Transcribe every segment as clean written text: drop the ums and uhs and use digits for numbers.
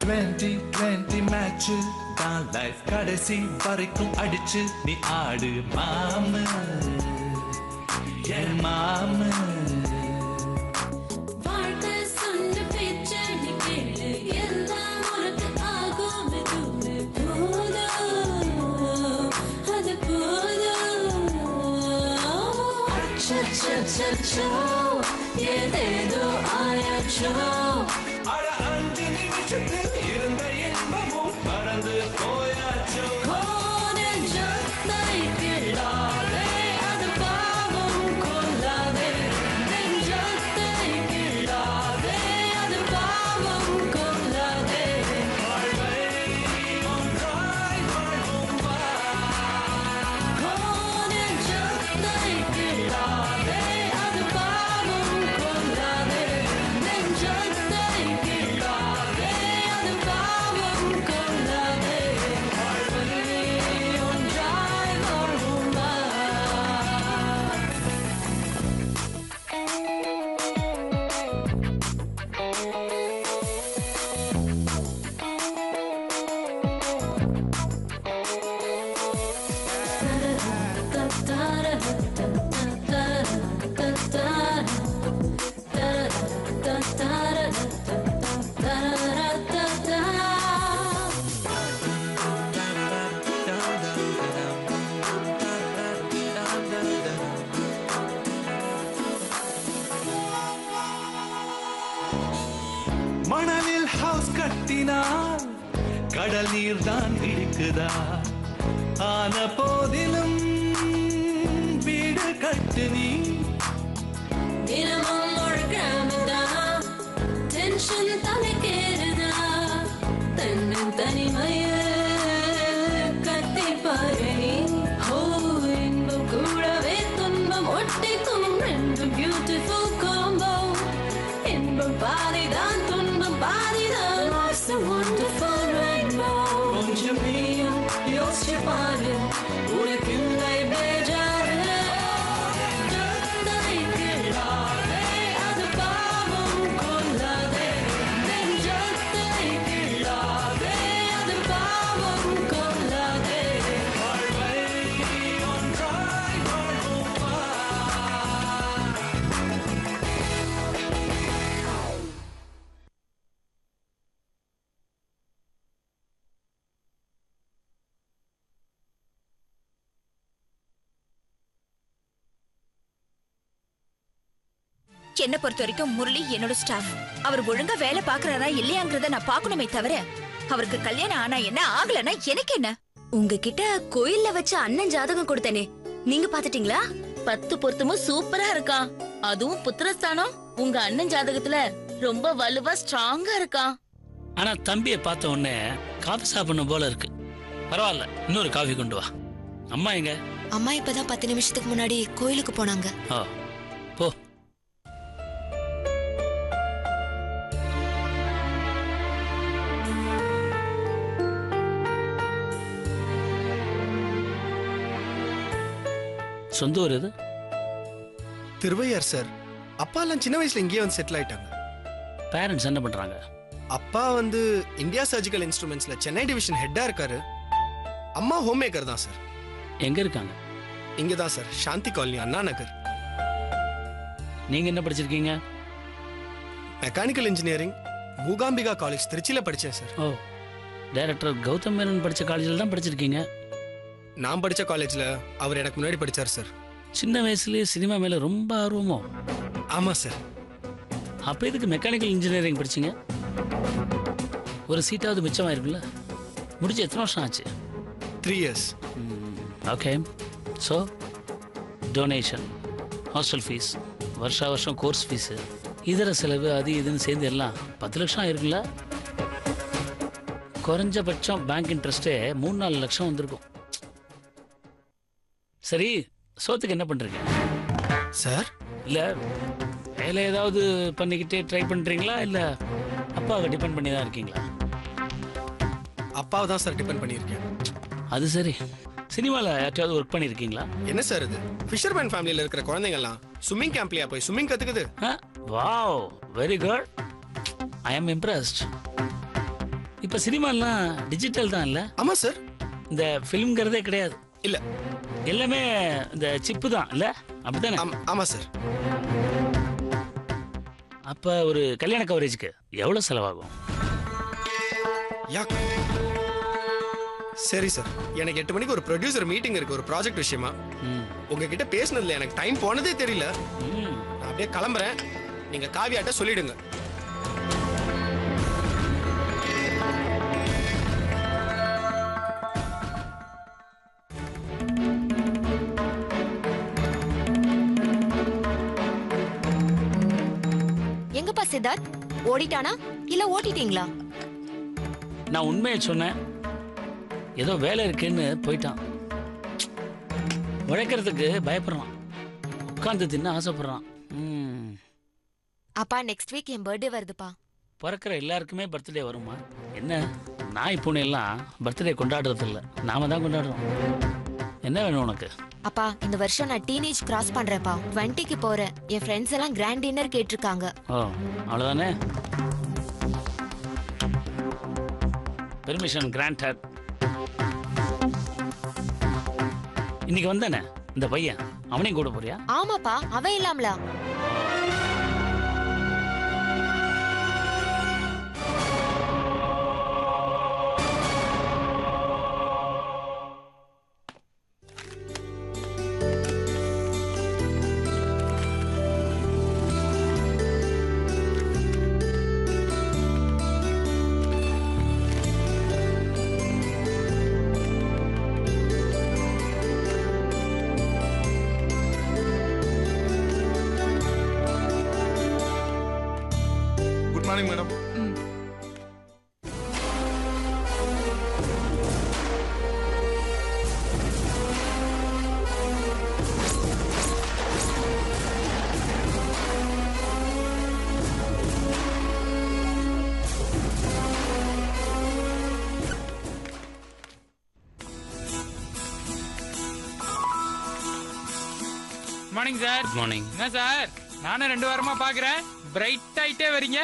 2020 match தான் life கடைசி வரைக்கும் அடிச்சு நீ ஆடு மாமு என் மாமு. ஏதேதோ ஆயாச்சோ அட 5 நிமிஷத்தில் இருந்த இன்பமும் மறந்து போயாச்சோ. நெஞ்சத்தை கிள்ளாதே அது பாவம் கொள்ளாதே நெஞ்சத்தை கிள்ளாதே அது பாவம் கொள்ளாதே வாழ்வை ஒன்றாய் வாழ்வோம் வா. நெஞ்சத்தை கிள்ளாதே அது பாவம் கொள்ளாதே நெஞ்சத்தை கிள்ளாதே அது பாவம் கொள்ளாதே வாழ்வை ஒன்றாய் வாழ்வோம் வா. மணலில் ஹவுஸ் கட்டினால் கடல் நீர் தான் இருக்குதா? ஆன போதிலும் வீடு கட்டு நீ. தினமும் ஒரு கிராமம்தான் டென்ஷன் தலைக்கேறுதா தன்னன் தனிமைய கத்தி பாரு நீ. ஓ இன்பம் கூடவே துன்பம் ஒட்டிக்கும் ரெண்டும் பியூட்டிஃபுல் காம்போ. இன்பம் பாதிதான் துன்பம் பாதிதான் Life's a wonderful rainbow. கொஞ்சம் நீயும் யோசிச்சு பாரு உனக்கு இல்லை பேஜாரு. நெஞ்சத்தை கிள்ளாதே அது பாவம் கொள்ளாதே நெஞ்சத்தை கிள்ளாதே அது பாவம் கொள்ளாதே வாழ்வை ஒன்றாய் வாழ்வோம் வா. என்ன பொறுத்த வரைக்கும் முரளி என்னோட ஸ்டாஃப். அவர் ஒழுங்கா வேலை பாக்குறாரா இல்லையாங்கிறத நான் பாக்கணுமே தவிர அவருக்கு கல்யாணம் ஆனா என்ன ஆகலன்னா எனக்கு என்ன? உங்ககிட்ட கோயில்ல வச்ச அண்ணன் ஜாதகம் கொடுத்தனே, நீங்க பாத்துட்டீங்களா? 10 பொருத்தமும் சூப்பரா இருக்கான். அதுவும் புத்திரஸ்தானம் உங்க அண்ணன் ஜாதகத்துல ரொம்ப வலுவா ஸ்ட்ராங்கா இருக்கான். ஆனா தம்பியை பார்த்த உடனே காஃபி சாப்பிடணும் போல இருக்கு. பரவாயில்ல, இன்னொரு காஃபி கொண்டு வா. அம்மா எங்க? அம்மா இப்பதான் 10 நிமிஷத்துக்கு முன்னாடி கோயிலுக்கு போனாங்க. ஓ, போ. சொந்த ஊர் எது? திருவையார் சார். அப்பா எல்லாம் சின்ன வயசுல இங்கேயே வந்து செட்டில் ஆயிட்டாங்க. பேரண்ட்ஸ் என்ன பண்றாங்க? அப்பா வந்து இந்தியா சர்ஜிக்கல் இன்ஸ்ட்ருமெண்ட்ஸ்ல சென்னை டிவிஷன் ஹெட்டா இருக்காரு. அம்மா ஹோம் மேக்கர் தான் சார். எங்க இருக்காங்க? இங்க தான் சார், சாந்தி காலனி, அண்ணா நகர். நீங்க என்ன படிச்சிருக்கீங்க? மெக்கானிக்கல் இன்ஜினியரிங் மூகாம்பிகா காலேஜ் திருச்சியில படிச்சேன் சார். ஓ, டைரக்டர் கௌதம் மேனன் படிச்ச காலேஜில் தான் படிச்சிருக்கீங்க. நான் படிச்ச காலேஜ்ல அவர் எனக்கு முன்னாடி படிச்சார் சார். சின்ன வயசுலயே சினிமா மேல ரொம்ப ஆர்வமோ? ஆமா சார். அப்ப எதுக்கு மெக்கானிக்கல் இன்ஜினியரிங் படிச்சீங்க? ஒரு சீட்டாவது மிச்சமாயிருக்குல்ல. முடிச்சு எத்தனை வருஷம் ஆச்சு? 3 years. Okay. So donation, hostel fees, வருஷா வருஷம் கோர்ஸ் ஃபீஸு, இதர செலவு, அது இதுன்னு சேர்ந்து எல்லாம் 10 லட்சம் ஆயிருக்குல்ல. குறைஞ்சபட்சம் பேங்க் இன்ட்ரெஸ்ட்டே 3-4 லட்சம் வந்திருக்கும். சரி, சோத்துக்கு என்ன பண்றீங்க சார்? இல்ல வேலை ஏதாவது பண்ணிக்கிட்டே ட்ரை பண்றீங்களா இல்ல அப்பாவை டிபெண்ட் பண்ணி தான் இருக்கீங்களா? அப்பாவை தான் சார் டிபெண்ட் பண்ணியிருக்கேன். அது சரி, சினிமாவில் யார்ட்டையாவது ஒர்க் பண்ணியிருக்கீங்களா? என்ன சார் இது, ஃபிஷர்மேன் ஃபேமிலியில் இருக்கிற குழந்தைங்கலாம் ஸ்விம்மிங் கேம்ப்லயா போய் ஸ்விம்மிங் கத்துக்குது? Wow, very good. I am impressed. இப்ப சினிமாலாம் டிஜிட்டல் தான் இல்ல? ஆமா சார். இந்த ஃபிலிம்ங்கிறதே கிடையாது இல்ல. எல்லாமே இந்த சிப்பு தான் இல்ல? அப்படித்தானே? ஆமா சார். அப்ப ஒரு கல்யாண கவரேஜ்க்கு எவ்வளவு செலவாகும்? சரி சார், எனக்கு 8 மணிக்கு ஒரு ப்ரொடியூசர் மீட்டிங் இருக்கு ஒரு ப்ராஜெக்ட் விஷயமா. உங்ககிட்ட பேசினதுல எனக்கு டைம் போனதே தெரியல. நான் அப்படியே கிளம்புறேன், நீங்க காவியாட்ட சொல்லிடுங்க. எங்கப்பா சித்தார்த் ஓடிட்டானா இல்ல ஓட்டிட்டீங்களா? நான் உண்மையை சொன்னேன், ஏதோ வேலை இருக்குன்னு போயிட்டான். உழைக்கிறதுக்கு பயப்படுறான், உட்கார்ந்து தின்ன ஆசைப்படுறான். அப்பா நெக்ஸ்ட் வீக் என் பர்த்டே வருதுப்பா. பிறக்கிற எல்லாருக்குமே பர்த்டே வருமா? என்ன நாய் பூனை எல்லாம் பர்த்டே கொண்டாடுறது இல்லை, நாம தான் கொண்டாடுறோம். என்ன வேணும் உனக்கு? அப்பா இந்த வருஷம் நான் டீனேஜ் கிராஸ் பண்றேன்ப்பா. 20க்கு போறேன். என் ஃப்ரெண்ட்ஸ் எல்லாம் கிராண்ட் டின்னர் கேட்டிருக்காங்க. ஓ அவ்வளவுதானே? Permission granted. இன்னைக்கு வந்தானே இந்த பையன், அவனையும் கூட போறியா? ஆமாப்பா, அவன் இல்லாமலா? Good morning madam. Morning sir. Good morning. என்ன சார், நானும் 2 வாரமா பாக்குறேன், பிரைட் ஆயிட்டே வரீங்க.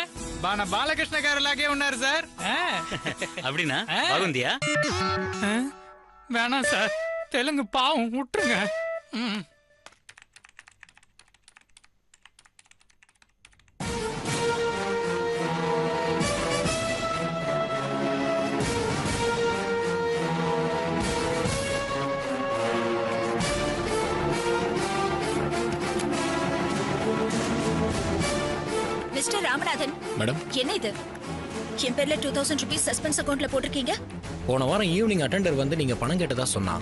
பாலகிருஷ்ணகாரலாகே உன்னாரு சார். அப்படின்னா பாகுந்தியா? வேணாம் சார், தெலுங்கு பாவம், விட்டுருங்க. மிஸ்டர் ராமநாதன். மேடம். என்ன இது? என் பேர்ல 2000 rupees சஸ்பென்ஸ் அக்கவுண்ட்ல போட்டிருக்கீங்க. போன வாரம் ஈவினிங் அட்டெண்டர் வந்து நீங்க பணம் கேட்டதா சொன்னா.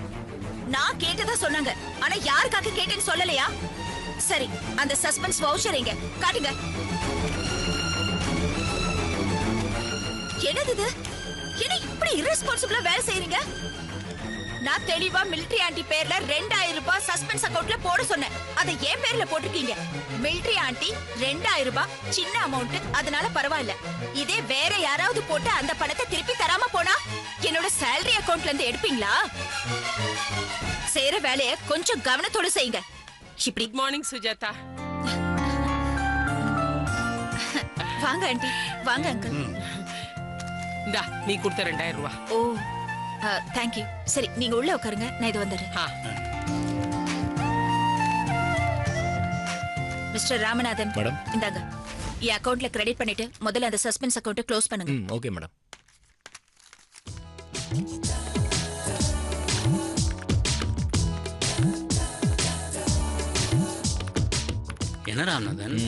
நான் கேட்டதா சொன்னாங்க, ஆனா யாருக்காக கேட்டேன்னு சொல்லலையா? சரி, அந்த சஸ்பென்ஸ் வவுச்சர் எங்க காட்டுங்க. என்னது இது? என்ன இப்படி irresponsible-ஆ வேலை செய்றீங்க? நான் தெளிவா மிலிட்டரி ஆண்டி பேர்ல 2000 ரூபாய் சஸ்பென்ஸ் அக்கவுண்ட்ல போட சொன்னேன். அதை என் பேர்ல போட்டிருக்கீங்க. மிலிட்டரி ஆண்டி 2000 ரூபாய் சின்ன அமௌண்ட், அதனால பரவாயில்ல. இதே வேற யாராவது போட்டு அந்த பணத்தை திருப்பி தராம போனா என்னோட சேலரி அக்கவுண்ட்ல இருந்து எடுப்பீங்களா? செய்யற வேலைய கொஞ்சம் கவனத்தோட செய்யுங்க. இப்படி. Good morning Sujatha. வாங்க ஆண்டி, வாங்க அங்கிள். இந்தா நீ கொடுத்த 2000 ரூபாய். ஓ தேங்க்யூ. சரி, நீங்க உள்ள உட்காருங்க, நான் இது வந்துடுறேன். Mister Ramanathan madam. இந்தாங்க, என் அக்கவுண்ட்ல கிரெடிட் பண்ணிட்டு முதல்ல அந்த சஸ்பென்ஸ் அக்கவுண்ட்டை க்ளோஸ் பண்ணுங்க. Okay madam. என்ன ராமநாதன்,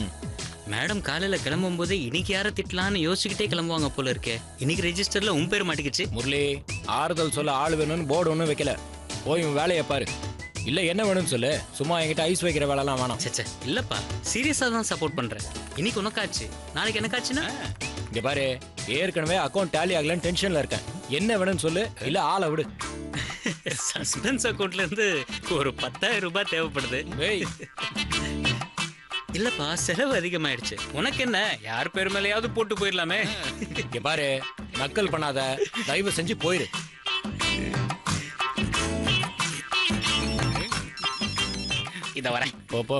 மேடம் காலையில கிளம்பும் போதே இன்னைக்கு யாரை திட்டலான்னு யோசிச்சுக்கிட்டே கிளம்புவாங்க போல இருக்கே. இன்னைக்கு ரெஜிஸ்டர்ல உன் பேர் மாட்டிக்கிச்சு. முரளி, ஆறுதல் சொல்ல ஆள் வேணும்னு போர்டு ஒன்றும் வைக்கல. போய் உன் வேலையை பாரு. இல்ல என்ன வேணும்னு சொல்லு. சும்மா என்கிட்ட ஐஸ் வைக்கிற வேலைலாம் வேணாம். சே இல்லப்பா, சீரியஸா தான் சப்போர்ட் பண்றேன். இன்னைக்கு உனக்காச்சு, நாளைக்கு எனக்காச்சுன்னா? இங்க பாரு, ஏற்கனவே அக்கௌண்ட் டேலி ஆகலன்னு டென்ஷன்ல இருக்கேன். என்ன வேணும்னு சொல்லு, இல்ல ஆளை விடு. சஸ்பென்ஸ் அக்கௌண்ட்ல இருந்து ஒரு 10,000 ரூபாய் தேவைப்படுது. இல்லப்பா, செலவு அதிகமாயிடுச்சு. உனக்கு என்ன, யார் பேர் மேலேயாவது போட்டு போயிடலாமே. இங்க பாரு, நக்கல் பண்ணாத, தயவு செஞ்சு போயிரு. இத வரேன். போ.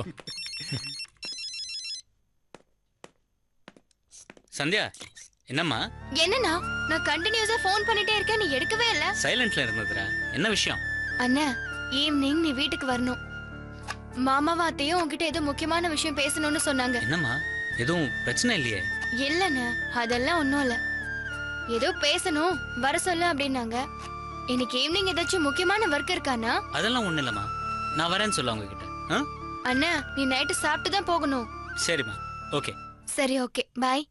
சந்தியா, என்னம்மா என்னண்ணா நான் கண்டினியூஸா ஃபோன் பண்ணிட்டே இருக்கேன், நீ எடுக்கவே இல்ல. சைலண்ட்ல இருந்ததுடா. என்ன விஷயம்? அண்ணா, ஈவினிங் நீ வீட்டுக்கு வரணும். மாமாவும் அத்தையும் உன்கிட்ட ஏதோ முக்கியமான விஷயம் பேசணும்னு சொன்னாங்க. என்னம்மா எதுவும் பிரச்சனை இல்லையே? இல்லண்ணா, அதெல்லாம் ஒண்ணும் இல்ல. ஏதோ பேசணும், வர சொல்லு அப்படின்னாங்க. இன்னைக்கு ஈவினிங் ஏதாச்சும் முக்கியமான ஒர்க் இருக்கானா? அதெல்லாம் ஒண்ணு இல்லம்மா, நான் வரேன்னு சொல்ல அவங்க கிட்ட. அண்ணா, நீ நைட்டு சாப்பிட்டு தான் போகணும். சரிம்மா, ஓகே. சரி, ஓகே, பாய்.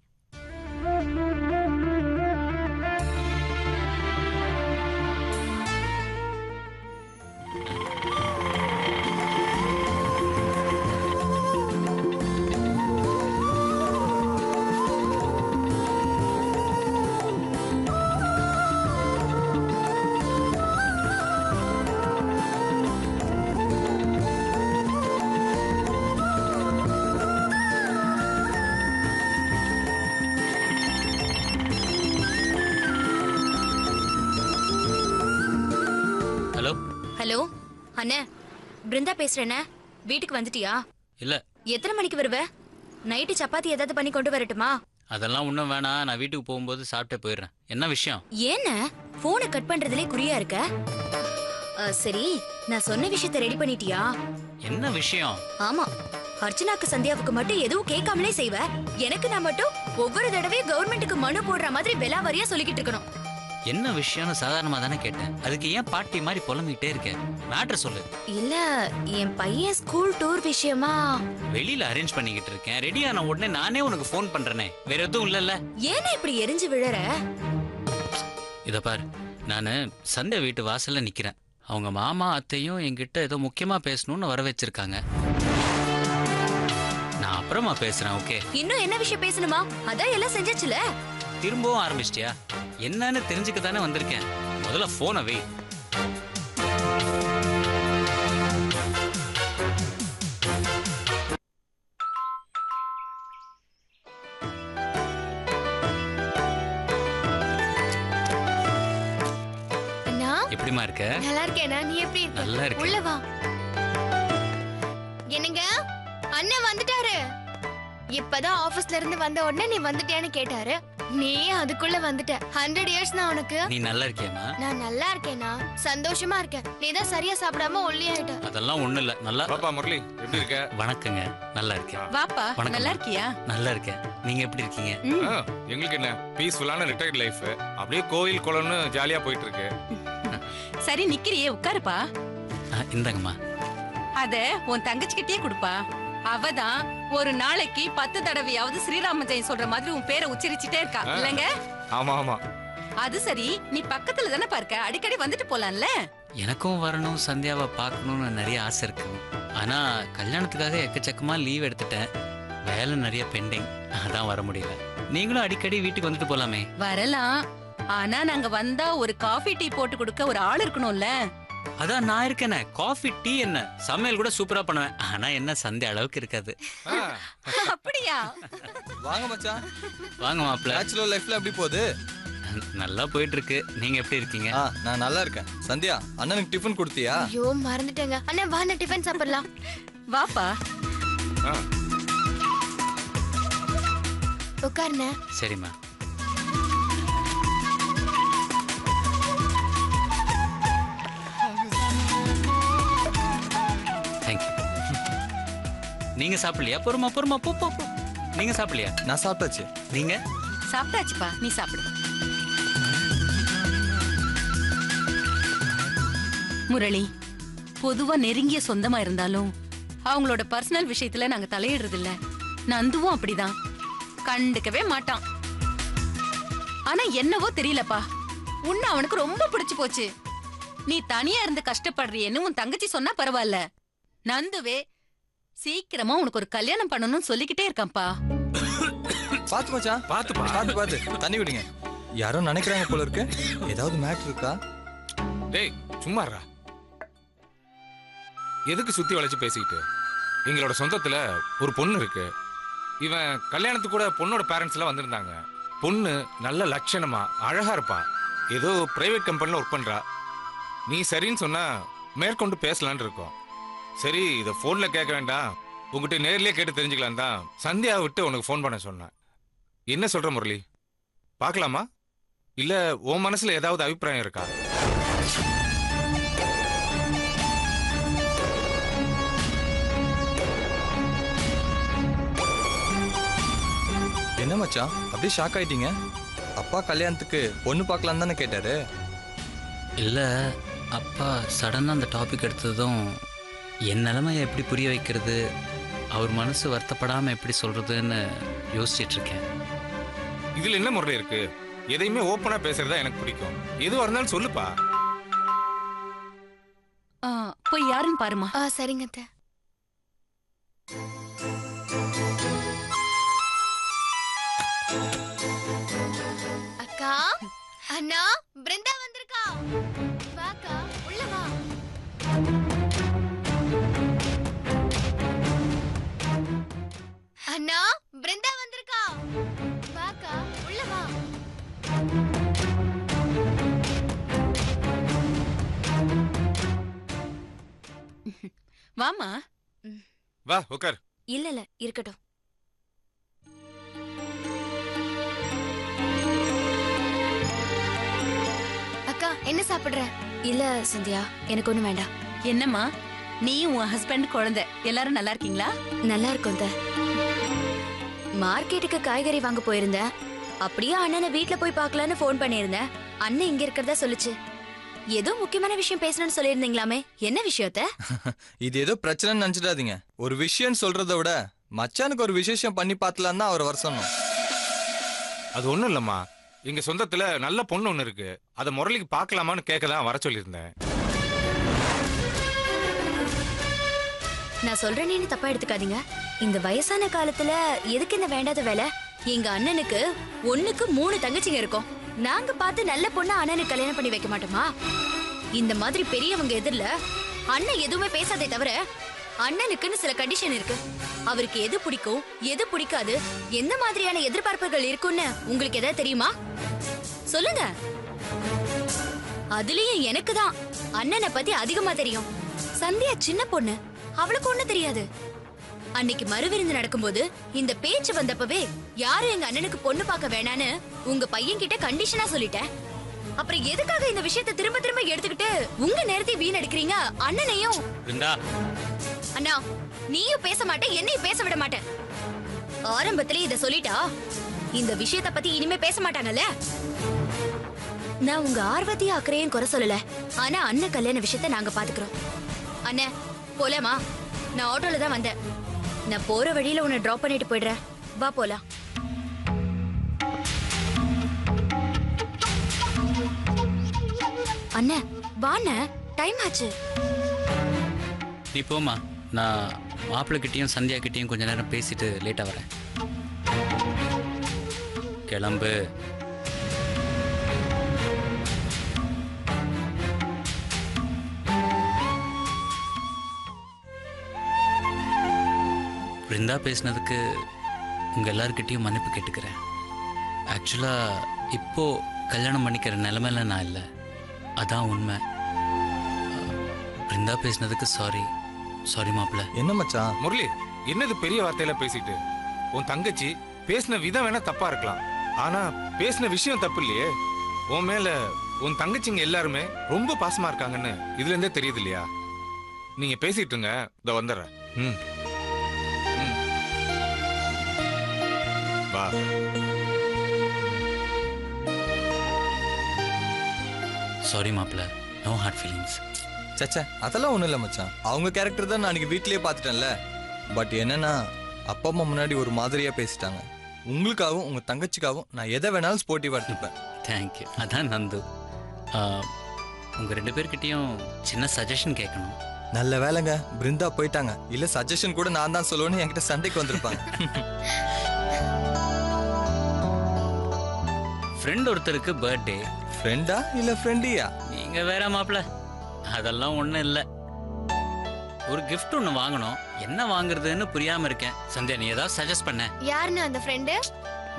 ஹலோ அண்ணே, பிருந்தா பேசுறேண்ணே. வீட்டுக்கு வந்துட்டியா? இல்ல. எத்தனை மணிக்கு வருவ? நைட்டு சப்பாத்தி ஏதாவது பண்ணி கொண்டு வரட்டுமா? அதெல்லாம் ஒண்ணும் வேணாம், நான் வீட்டுக்கு போகும்போது சாப்பிட்டே போயிடுறேன். என்ன விஷயம்? ஏன்னா போனை கட் பண்றதுலே குறியா இருக்க? சரி, நான் சொன்ன விஷயத்தை ரெடி பண்ணிட்டியா? என்ன விஷயம்? ஆமா, அர்ச்சனாக்கு சந்தியாவுக்கு மட்டும் எதுவும் கேட்காமலே செய்வ. எனக்கு நான் மட்டும் ஒவ்வொரு தடவையும் கவர்மெண்ட்டுக்கு மனு போடுற மாதிரி விலாவரியா சொல்லிக்கிட்டு இருக்கணும். என்ன விஷயம்னு சாதாரணமா தானே கேட்டேன். அதுக்கு ஏன் பாட்டி மாதிரி புலம்பிட்டே இருக்க? மேட்டர் சொல்லு. இல்ல, என் பையன் ஸ்கூல் டூர் விஷயமா வெளியில அரேஞ்ச் பண்ணிக்கிட்டு இருக்கேன். ரெடி ஆன உடனே நானே உனக்கு ஃபோன் பண்றேனே, வேற எதுவும் இல்லல்ல? ஏன்னா இப்படி எரிஞ்சு விழற? இத பாரு, நானு சந்தை வீட்டு வாசல்ல நிக்கிறேன். அவங்க மாமா அத்தையும் என்கிட்ட ஏதோ முக்கியமா பேசணும்னு வர வச்சிருக்காங்க. நான் அப்புறமா பேசுறேன், ஓகே? இன்னும் என்ன விஷயம் பேசணுமா? அதான் எல்லாம் செஞ்சாச்சுல. திரும்பவும் ஆரம்பிச்சிட்டியா? என்னன்னு தெரிஞ்சுக்க தானே வந்திருக்கேன். முதல்ல போனை வை. அண்ணா, எப்படிமா இருக்க? நல்லா இருக்கேனா? நீ எப்படி இருக்க? நல்லா இருக்கேன். உள்ள வா. என்னங்க, அண்ணன் வந்துட்டாரு. இப்பதான் ஆபீஸ்ல இருந்து வந்த உடனே நீ வந்துட்டியான்னு கேட்டாரு. நீ அதுக்குள்ள வந்துட்ட. 100 இயர்ஸ் நான் உனக்கு. நீ நல்லா இருக்கியாமா? நான் நல்லா இருக்கேனா, சந்தோஷமா இருக்கேன். நீ தான் சரியா சாப்பிடாம ஒல்லியாயிட்ட. அதெல்லாம் ஒண்ணு இல்ல. நல்லா பாப்பா முரளி, எப்படி இருக்க? வணக்கங்க, நல்லா இருக்கேன். வாப்பா, வணக்கம். நல்லா இருக்கியா? நல்லா இருக்கேன். நீங்க எப்படி இருக்கீங்க? எங்களுக்கு என்ன பீஸ்ஃபுல்லான ரிட்டையர்ட் லைஃப். அப்படியே கோயில் குளம்னு ஜாலியா போயிட்டு இருக்கு. சரி, நிக்கிறியே, உட்காருப்பா. இந்தாங்கம்மா. அத உன் தங்கச்சிக்கிட்டே கொடுப்பா. அவதான் ஒரு நாளைக்கு 10 தடவையாவது ஸ்ரீராம ஜெயம் சொல்ற மாதிரி உன் பேரை உச்சரிச்சுட்டே இருக்கா, இல்லங்க? ஆமா ஆமா. அது சரி, நீ பக்கத்துல தானே பார்க்க, அடிக்கடி வந்துட்டு போலாம்ல? எனக்கும் வரணும், சந்தியாவை பார்க்கணும்னு நிறைய ஆசை இருக்கு. ஆனா கல்யாணத்துக்காக எக்கச்சக்கமா லீவ் எடுத்துட்டேன். வேலை நிறைய பெண்டிங், அதான் வர முடியல. நீங்களும் அடிக்கடி வீட்டுக்கு வந்துட்டு போலாமே. வரலாம், ஆனா நாங்க வந்தா ஒரு காஃபி டீ போட்டு கொடுக்க ஒரு ஆள் இருக்கணும்ல. அதான் நான் இருக்கேனே. காஃபி டீ என்ன, சமையல் கூட சூப்பரா பண்ணுவேன். ஆனா என்ன சந்தியா அளவுக்கு இருக்காது. அப்படியா? வாங்க மச்சான். வாங்க மாப்ள. பேச்சுலர் லைஃப்ல எப்படி போகுது? நல்லா போயிட்டு இருக்கு. நீங்க எப்படி இருக்கீங்க? நான் நல்லா இருக்கேன். சந்தியா, அண்ணனுக்கு டிஃபன் கொடுத்தியா? ஐயோ, மறந்துட்டேங்க. அண்ணா வா, நான் டிஃபன் சாப்பிடலாம். வாப்பா. உட்காருண்ணே. சரிம்மா. நீங்க சாப்பிடலையா? பொறுமா பொறுமா, போ போ போ. நீங்க சாப்பிடலையா? நான் சாப்பிட்டாச்சு. நீங்க? சாப்பிட்டாச்சுப்பா, நீ சாப்பிடு. முரளி, பொதுவா நெருங்கிய சொந்தமா இருந்தாலும் அவங்களோட பர்சனல் விஷயத்துல நாங்க தலையிடுறது இல்ல. நந்துவும் அப்படிதான், கண்டுக்கவே மாட்டான். ஆனா என்னவோ தெரியலப்பா, உன்னை அவனுக்கு ரொம்ப பிடிச்சு போச்சு. நீ தனியா இருந்து கஷ்டப்படுறியன்னு உன் தங்கச்சி சொன்னா பரவாயில்ல, நந்துவே சீக்கிரமா உனக்கு ஒரு கல்யாணம் பண்ணணும்னு சொல்லிக்கிட்டே இருக்கான்ப்பா. பாத்து மச்சான், பாத்து பாத்து பாத்து தண்ணி விடுங்க. யாரோ நினைக்கிறாங்க போல இருக்கு. ஏதாவது மேட்டர் இருக்கா? டேய் சும்மாறா, எதுக்கு சுத்தி வளைச்சு பேசிக்கிட்டு? எங்களோட சொந்தத்துல ஒரு பொண்ணு இருக்கு. இவன் கல்யாணத்துக்கு கூட பொண்ணோட பேரண்ட்ஸ் எல்லாம் வந்திருந்தாங்க. பொண்ணு நல்ல லட்சணமா அழகா இருப்பா. ஏதோ பிரைவேட் கம்பெனில ஒர்க் பண்றா. நீ சரின்னு சொன்னா மேற்கொண்டு பேசலான்னு இருக்கோம். சரி, இதை போன்ல கேட்க வேண்டாம், உங்ககிட்ட நேர்லயே கேட்டு தெரிஞ்சுக்கலாம் தான் சந்தியாவை விட்டு உனக்கு போன் பண்ண சொன்னேன். என்ன சொல்ற முரளி? பார்க்கலாமா இல்ல உன் மனசுல ஏதாவது அபிப்பிராயம் இருக்கா? என்ன மச்சான் அப்படியே ஷாக் ஆயிட்டீங்க? அப்பா கல்யாணத்துக்கு பொண்ணு பார்க்கலாம் தானே கேட்டாரு. இல்லை, அப்பா சடனாக அந்த டாபிக் எடுத்ததும் என் நிலைமையை எப்படி புரிய வைக்கிறது, அவர் மனசு வருத்தப்படாமல் எப்படி சொல்கிறதுன்னு யோசிச்சிட்ருக்கேன். இதுல என்ன முறை இருக்கு? எதையுமே ஓப்பனா பேசுறதா எனக்கு பிடிக்கும். எதுவா இருந்தாலும் சொல்லுப்பா. போய் யாருன்னு பாருமா. சரிங்க அத்தை. அக்கா, அண்ணா, பிருந்தா வந்திருக்கா. வாக்கா, உள்ள வா. அண்ணா, பிருந்தா வந்திருக்கா. வாக்கா, உள்ள வா. வாமா. வா உட்கார். இல்ல இருக்கட்டும். அக்கா, என்ன சாப்பிடுற? இல்ல சந்தியா, எனக்கு ஒண்ணும் வேண்டாம். என்னம்மா, நீ உன் ஹஸ்பண்ட் குழந்தை எல்லாரும் நல்லா இருக்கீங்களா? நல்லா இருக்கும். மார்க்கெட்டுக்கு காய்கறி வாங்க போயிருந்தேன். அப்படியே அண்ணனை வீட்ல போய் பார்க்கலான்னு ஃபோன் பண்ணியிருந்தேன். அண்ணன் இங்க இருக்கிறதா சொல்லுச்சு. ஏதோ முக்கியமான விஷயம் பேசணும்னு சொல்லியிருந்தீங்களாமே, என்ன விஷயத்த? இது ஏதோ பிரச்சனைன்னு நினைச்சிடாதீங்க. ஒரு விஷயம் சொல்றதை விட மச்சானுக்கு ஒரு விசேஷம் பண்ணி பார்க்கலாம் தான் அவர் வர சொன்னோம். அது ஒண்ணும் இல்லம்மா, எங்க சொந்தத்துல நல்ல பொண்ணு ஒண்ணு இருக்கு. அதை முரளிக்கு பார்க்கலாமான்னு கேட்கதான் வர சொல்லியிருந்தேன். நான் சொல்றேன்னு தப்பா எடுத்துக்காதீங்க. இந்த வயசான காலத்துல எதுக்கு இந்த வேண்டாத வேலை? எங்க அண்ணனுக்கு 1க்கு 3 தங்கச்சிங்க இருக்கும். நாங்க பார்த்து நல்ல பொண்ணா அண்ணனுக்கு கல்யாணம் பண்ணி வைக்க மாட்டோமா? இந்த மாதிரி பெரியவங்க எதிரில அண்ணன் எதுவுமே பேசாதே தவிர, அண்ணனுக்குன்னு சில கண்டிஷன் இருக்கு. அவருக்கு எது பிடிக்கும், எது பிடிக்காது, எந்த மாதிரியான எதிர்பார்ப்புகள் இருக்குன்னு உங்களுக்கு ஏதாவது தெரியுமா? சொல்லுங்க. அதுலயும் எனக்கு தான் அண்ணனை பத்தி அதிகமா தெரியும். சந்தியா சின்ன பொண்ணு, அவளுக்கு ஒண்ணு தெரியாது. அன்னைக்கு மறுவிருந்து நடக்கும்போது இந்த பேச்சு வந்தப்பவே யாரும் எங்க அண்ணனுக்கு பொண்ணு பார்க்க வேணான்னு உங்க பையன் கிட்ட கண்டிஷனா சொல்லிட்டேன். அப்புறம் எதுக்காக இந்த விஷயத்தை திரும்ப திரும்ப எடுத்துக்கிட்டு உங்க நேரத்தை வீணடிக்கிறீங்க? அண்ணனையும் அண்ணா, நீயும் பேச மாட்டேன், என்னையும் பேச விட மாட்டேன். ஆரம்பத்திலே இத சொல்லிட்டா இந்த விஷயத்தை பத்தி இனிமே பேச மாட்டாங்கல்ல. நான் உங்க ஆர்வத்தையும் அக்கறையும் குறை சொல்லல. ஆனா அண்ணன் கல்யாண விஷயத்த நாங்க பாத்துக்கிறோம். அண்ணே, போலாமா? நான் ஆட்டோல தான் வந்தேன். நான் போற வழியில உன்னை டிராப் பண்ணிட்டு போயிடுறேன். வா போலாம். அண்ணே, வாண்ணே, டைம் ஆச்சு. நீ போமா, நான் மாப்பிள்ளைகிட்டையும் சந்தியா கிட்டையும் கொஞ்ச நேரம் பேசிட்டு லேட்டா வரேன். கிளம்பு. பிருந்தா பேசினதுக்கு உங்கள் எல்லாருக்கிட்டையும் மன்னிப்பு கேட்டுக்கிறேன். ஆக்சுவலாக இப்போ கல்யாணம் பண்ணிக்கிற நிலைமையில நான் இல்லை, அதான் உண்மை. பிருந்தா பேசினதுக்கு சாரி மாப்பிள்ள. என்ன மச்சான்? முரளி, என்னது பெரிய வார்த்தையில பேசிட்டு? உன் தங்கச்சி பேசின விதம் வேணா தப்பா இருக்கலாம், ஆனா பேசின விஷயம் தப்பு இல்லையே. உன் மேல உன் தங்கச்சிங்க எல்லாருமே ரொம்ப பாசமா இருக்காங்கன்னு இதுல இருந்தே தெரியுது இல்லையா? நீங்க பேசிட்டு இருங்க, இதோ வந்துடுறேன். வா. சாரி மாப்பிள்ள, நோ ஹார்ட் ஃபீலிங்ஸ். சச்சா, அதெல்லாம் ஒண்ணும் இல்லை மச்சான். அவங்க கேரக்டர் தான் நான் அன்னைக்கு வீட்லயே பார்த்துட்டேன்ல. பட் என்னன்னா, அப்பா அம்மா முன்னாடி ஒரு மாதிரியா பேசிட்டாங்க. உங்களுக்காகவும் உங்க தங்கச்சிக்காகவும் நான் எதை வேணாலும் ஸ்போர்ட்டிவா எடுத்துப்பேன். தேங்க்யூ. அதான் நந்து. உங்க 2 பேர்கிட்டையும் சின்ன சஜஷன் கேட்கணும். நல்ல வேலைங்க, பிருந்தா போயிட்டாங்க. இல்ல சஜஷன் கூட நான் தான் சொல்லுவேன்னு என்கிட்ட சண்டைக்கு வந்திருப்பாங்க. ஃப்ரெண்ட் ஒருத்தருக்கு பர்த்டே. ஃப்ரெண்டா இல்ல ஃப்ரெண்டியா? நீங்க வேற மாப்பிள்ள, அதெல்லாம் ஒண்ணும் இல்ல. ஒரு கிஃப்ட் ஒண்ணு வாங்கணும், என்ன வாங்குறதுன்னு புரியாம இருக்கேன். சந்தியா, நீ ஏதாவது சஜஸ்ட் பண்ண. யாருன்னு அந்த ஃப்ரெண்டு?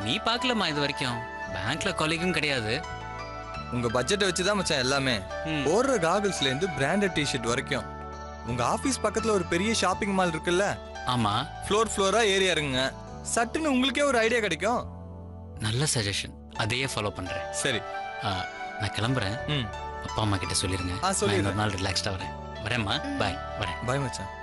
நீ பார்க்கலமா இது வரைக்கும்? பேங்க்ல காலிக்கும் கிடையாது. உங்க பட்ஜெட்டை வச்சுதான் மச்சான் எல்லாமே. போடுற காகல்ஸ்ல இருந்து பிராண்டட் டிஷர்ட் வரைக்கும். உங்க ஆபீஸ் பக்கத்துல ஒரு பெரிய ஷாப்பிங் மால் இருக்குல்ல? ஆமா. ஃப்ளோரா ஏரியா இருங்க, சட்டுன்னு உங்களுக்கே ஒரு ஐடியா கிடைக்கும். நல்ல சஜஷன். அதையே ஃபாலோ பண்றேன். சரி. நான் கிளம்புறேன். அப்பா அம்மா கிட்ட சொல்லிருங்க. சொல்லிடுறேன். இன்னொரு நாள் ரிலாக்ஸ்டா வரேன். வரேம்மா. பாய். வரேன். பாய் மச்சான்.